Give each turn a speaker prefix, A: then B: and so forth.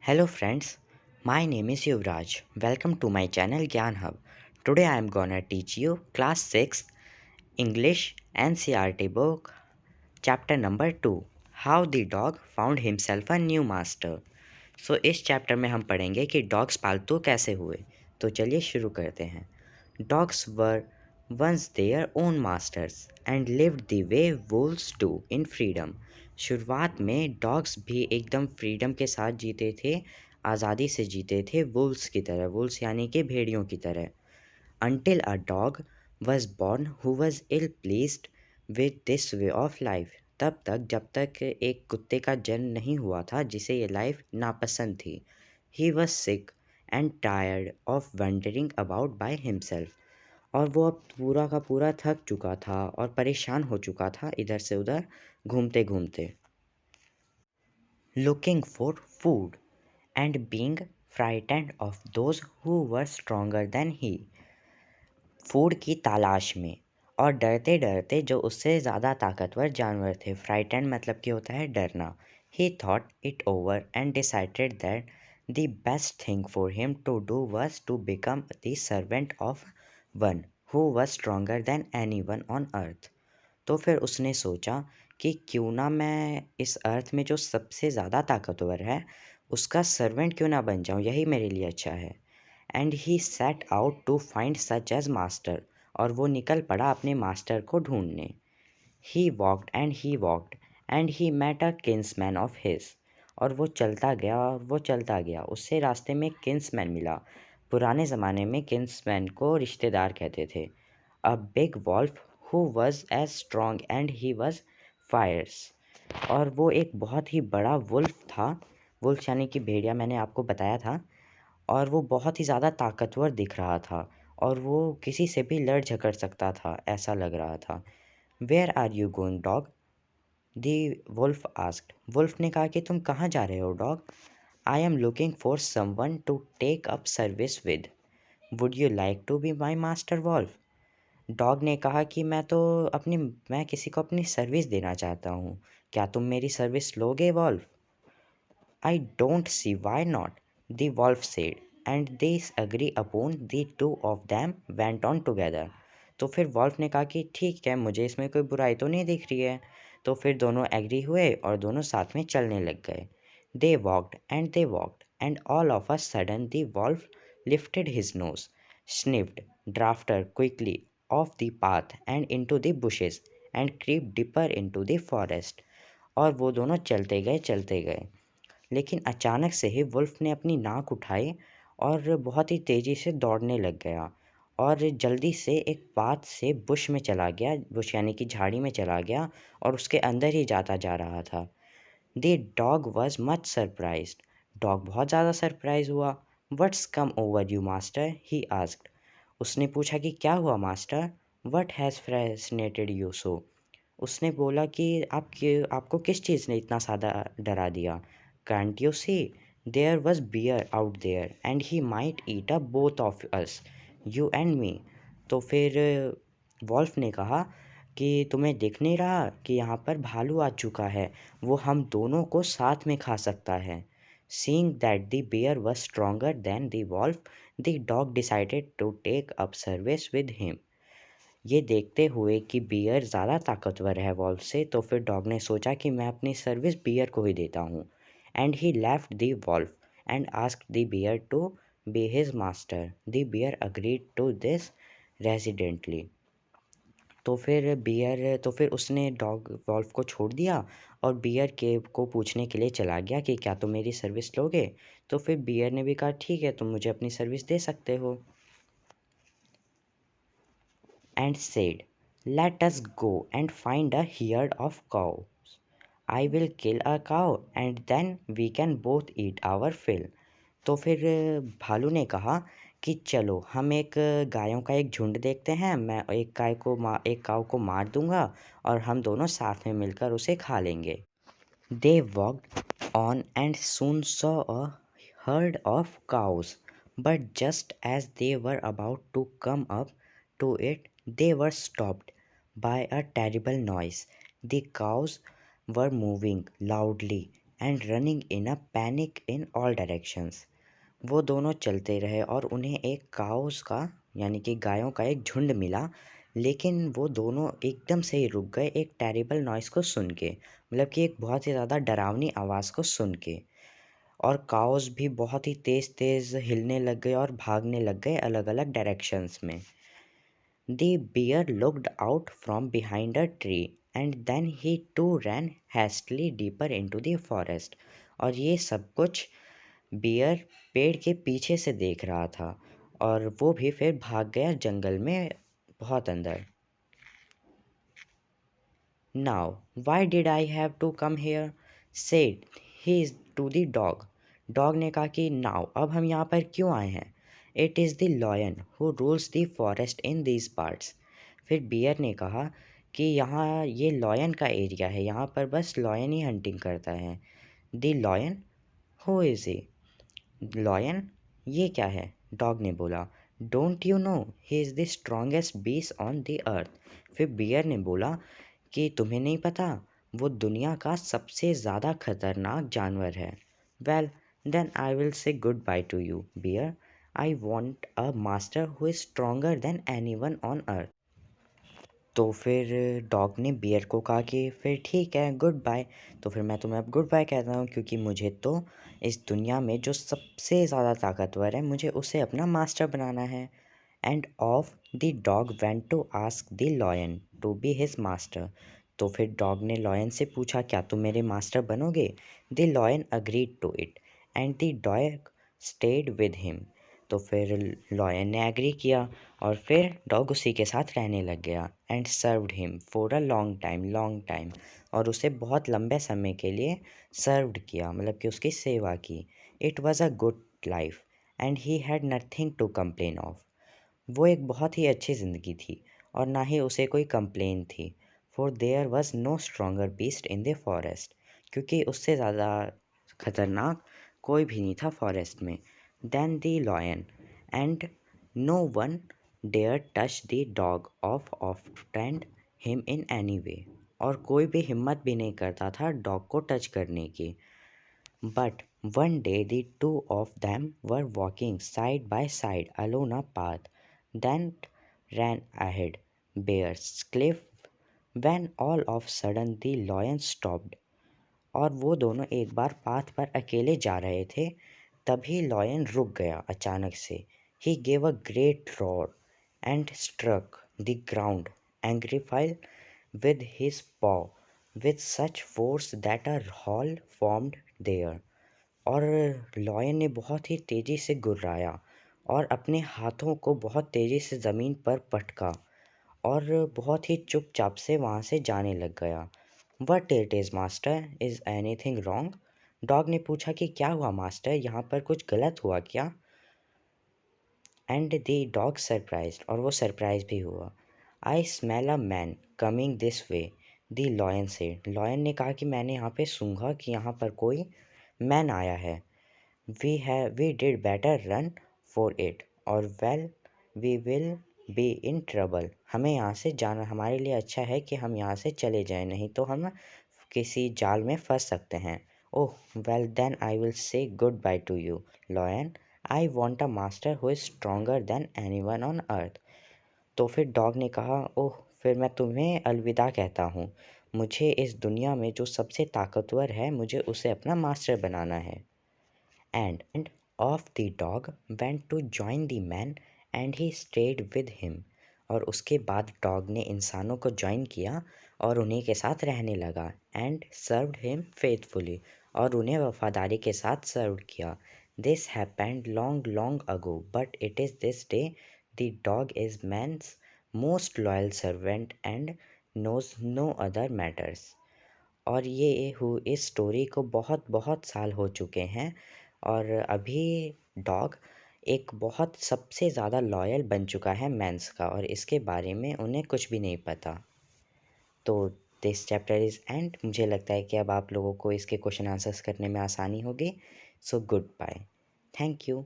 A: Hello friends, my name is Yuvraj. Welcome to my channel Gyan Hub. Today I am gonna teach you class 6 English NCERT book chapter number 2 How the dog found himself a new master. इस chapter में हम पढ़ेंगे कि dogs पालतू कैसे हुए। तो चलिए शुरू करते हैं। Dogs were once their own masters and lived the way wolves do in freedom. शुरुआत में डॉग्स भी एकदम फ्रीडम के साथ जीते थे, आज़ादी से जीते थे, वुल्व्स की तरह, वुल्व्स यानी कि भेड़ियों की तरह। Until a dog was born who was ill pleased with this way of life. तब तक जब तक एक कुत्ते का जन्म नहीं हुआ था जिसे ये लाइफ नापसंद थी। He was sick and tired of wandering about by himself. और वो अब पूरा का पूरा थक चुका था और परेशान हो चुका था इधर से उधर घूमते घूमते। Looking for food and being frightened of those who were stronger than he. Food की तलाश में और डरते डरते जो उससे ज़्यादा ताकतवर जानवर थे। फ्राइटेंड मतलब कि होता है डरना। He thought it over and decided that the best thing for him to do was to become the servant of one who was stronger than any one on earth. तो फिर उसने सोचा कि क्यों ना मैं इस अर्थ में जो सबसे ज़्यादा ताकतवर है उसका सर्वेंट क्यों ना बन जाऊँ, यही मेरे लिए अच्छा है। And he set out to find such as master, और वो निकल पड़ा अपने मास्टर को ढूंढने। He walked and he met a kinsman of his. और वो चलता गया और वो चलता गया, उससे रास्ते में किन्समैन मिला। पुराने ज़माने में किन्समैन को रिश्तेदार कहते थे। A big wolf who was as strong and he was fierce. और वो एक बहुत ही बड़ा वुल्फ था। वुल्फ यानी कि भेड़िया, मैंने आपको बताया था। और वो बहुत ही ज़्यादा ताकतवर दिख रहा था और वो किसी से भी लड़ झगड़ सकता था, ऐसा लग रहा था। Where are you going dog? The wolf asked. Wolf ने कहा कि तुम कहाँ जा रहे हो dog? I am looking for someone to take up service with. Would you like to be my master wolf? Dog ने कहा कि मैं किसी को अपनी सर्विस देना चाहता हूँ। क्या तुम मेरी सर्विस लोगे wolf? I don't see why not, the wolf said, and they agree upon the two of them went on together. तो फिर वॉल्फ ने कहा कि ठीक है, मुझे इसमें कोई बुराई तो नहीं दिख रही है। तो फिर दोनों एग्री हुए और दोनों साथ में चलने लग गए। They walked and all of a sudden the wolf lifted his nose, sniffed, darted quickly off the path and into the bushes and creep deeper into the forest. और वो दोनों चलते गए। लेकिन अचानक से ही वुल्फ ने अपनी नाक उठाई और बहुत ही तेज़ी से दौड़ने लग गया और जल्दी से एक पाथ से बुश में चला गया। बुश यानी कि झाड़ी में चला गया और उसके अंदर ही जाता जा रहा था। The dog was much surprised. Dog बहुत ज़्यादा सरप्राइज हुआ। What's come over you master? He asked. उसने पूछा कि क्या हुआ master? What has fascinated you so? उसने बोला कि आपको किस चीज़ ने इतना ज़्यादा डरा दिया? Can't you see? There was bear out there and he might eat up both of us, you and me. तो फिर वॉल्फ ने कहा कि तुम्हें दिख नहीं रहा कि यहाँ पर भालू आ चुका है, वो हम दोनों को साथ में खा सकता है। Seeing that the bear was stronger than the wolf, the dog decided to take up service with him. ये देखते हुए कि बियर ज़्यादा ताकतवर है वॉल्फ से, तो फिर डॉग ने सोचा कि मैं अपनी सर्विस बियर को ही देता हूँ। And he left the wolf and asked the bear to be his master. The bear agreed to this hesitantly. तो फिर उसने डॉग वॉल्फ को छोड़ दिया और बियर के को पूछने के लिए चला गया कि क्या तुम मेरी सर्विस लोगे? तो फिर बियर ने भी कहा ठीक है, तुम मुझे अपनी सर्विस दे सकते हो। And said, let us go and find a herd of cows. I will kill a cow and then we can both eat our fill. तो फिर भालू ने कहा कि चलो हम एक गायों का एक झुंड देखते हैं, मैं एक काऊ को मार दूंगा और हम दोनों साथ में मिलकर उसे खा लेंगे। They walked on and soon saw a herd of cows, but just as they were about to come up to it, they were stopped by a terrible noise. The cows were moving loudly and running in a panic in all directions. वो दोनों चलते रहे और उन्हें एक cows का यानी कि गायों का एक झुंड मिला, लेकिन वो दोनों एकदम से ही रुक गए एक टेरिबल नॉइस को सुन के, मतलब कि एक बहुत ही ज़्यादा डरावनी आवाज़ को सुन के। और काउस भी बहुत ही तेज़ तेज़ हिलने लग गए और भागने लग गए अलग अलग डायरेक्शंस में। The bear looked out from behind a tree and then he too ran hastily deeper into the forest। और ये सब कुछ बियर पेड़ के पीछे से देख रहा था और वो भी फिर भाग गया जंगल में बहुत अंदर। Now, why did I have to come here? Said he to the dog। Dog ने कहा कि नाउ अब हम यहाँ पर क्यों आए हैं? It is the lion who rules the forest in these parts. फिर बियर ने कहा कि यहाँ ये लॉयन का एरिया है, यहाँ पर बस लॉयन ही हंटिंग करता है। The lion, who is he? Lion, ये क्या है? डॉग ने बोला। Don't you know he is the strongest beast on the earth. फिर बियर ने बोला कि तुम्हें नहीं पता वो दुनिया का सबसे ज़्यादा खतरनाक जानवर है। Well then I will say good bye to you bear. I want a master who is stronger than any one on earth. तो फिर डॉग ने बियर को कहा कि फिर ठीक है गुड बाय। तो फिर मैं तुम्हें अब गुड बाय कहता हूँ, क्योंकि मुझे तो इस दुनिया में जो सबसे ज़्यादा ताकतवर है मुझे उसे अपना मास्टर बनाना है। And off the dog went to ask the lion to be his master. तो फिर डॉग ने लॉयन से पूछा क्या तुम मेरे मास्टर बनोगे? The lion agreed to it and the dog stayed with him. तो फिर लॉयन ने एग्री किया और फिर डॉग उसी के साथ रहने लग गया। And served him for a long time. और उसे बहुत लंबे समय के लिए सर्व्ड किया, मतलब कि उसकी सेवा की। It was a good life and he had nothing to complain of. वो एक बहुत ही अच्छी ज़िंदगी थी और ना ही उसे कोई कंप्लेन थी। For there was no stronger beast in the forest. क्योंकि उससे ज़्यादा खतरनाक कोई भी नहीं था फॉरेस्ट में। Then the lion and no one dare touch the dog offend him in any way. और कोई भी हिम्मत भी नहीं करता था डॉग को टच करने की। But one day the two of them were walking side by side along a path that ran ahead Bear's cliff when all of a sudden the lion stopped। और वो दोनों एक बार पाथ पर अकेले जा रहे थे, तभी लॉयन रुक गया अचानक से। He gave a great roar and struck the ground angry with his paw with such force that a hole formed there। और लॉयन ने बहुत ही तेज़ी से गुर्राया और अपने हाथों को बहुत तेज़ी से ज़मीन पर पटका और बहुत ही चुपचाप से वहाँ से जाने लग गया। What it is master, is anything wrong? Dog ने पूछा कि क्या हुआ मास्टर, यहाँ पर कुछ गलत हुआ क्या? एंड द डॉग सरप्राइज्ड, और वो सरप्राइज भी हुआ। I smell a man coming this way, the lion से। लॉयन ने कहा कि मैंने यहाँ पे सूंघा कि यहाँ पर कोई मैन आया है। We did better run for it or well we will be in trouble. हमें यहाँ से जाना, हमारे लिए अच्छा है कि हम यहाँ से चले जाएं, नहीं तो हम किसी जाल में फंस सकते हैं। Oh well then I will say good bye to you lion. I want a master who is stronger than any one on earth. तो फिर डॉग ने कहा ओह फिर मैं तुम्हें अलविदा कहता हूँ। मुझे इस दुनिया में जो सबसे ताकतवर है मुझे उसे अपना मास्टर बनाना है। And off the dog went to join the man and he stayed with him। और उसके बाद डॉग ने इंसानों को ज्वाइन किया और उन्हीं के साथ रहने लगा। एंड सर्व्ड हिम फेथफुली, और उन्हें वफादारी के साथ सर्व किया। This happened long long ago but it is this day the dog is man's most loyal servant and knows no other matters. और ये इस स्टोरी को बहुत बहुत साल हो चुके हैं और अभी डॉग एक बहुत सबसे ज़्यादा लॉयल बन चुका है मैंस का, और इसके बारे में उन्हें कुछ भी नहीं पता। तो दिस चैप्टर इज़ एंड। मुझे लगता है कि अब आप लोगों को इसके क्वेश्चन आंसर्स करने में आसानी होगी। So good bye, thank you.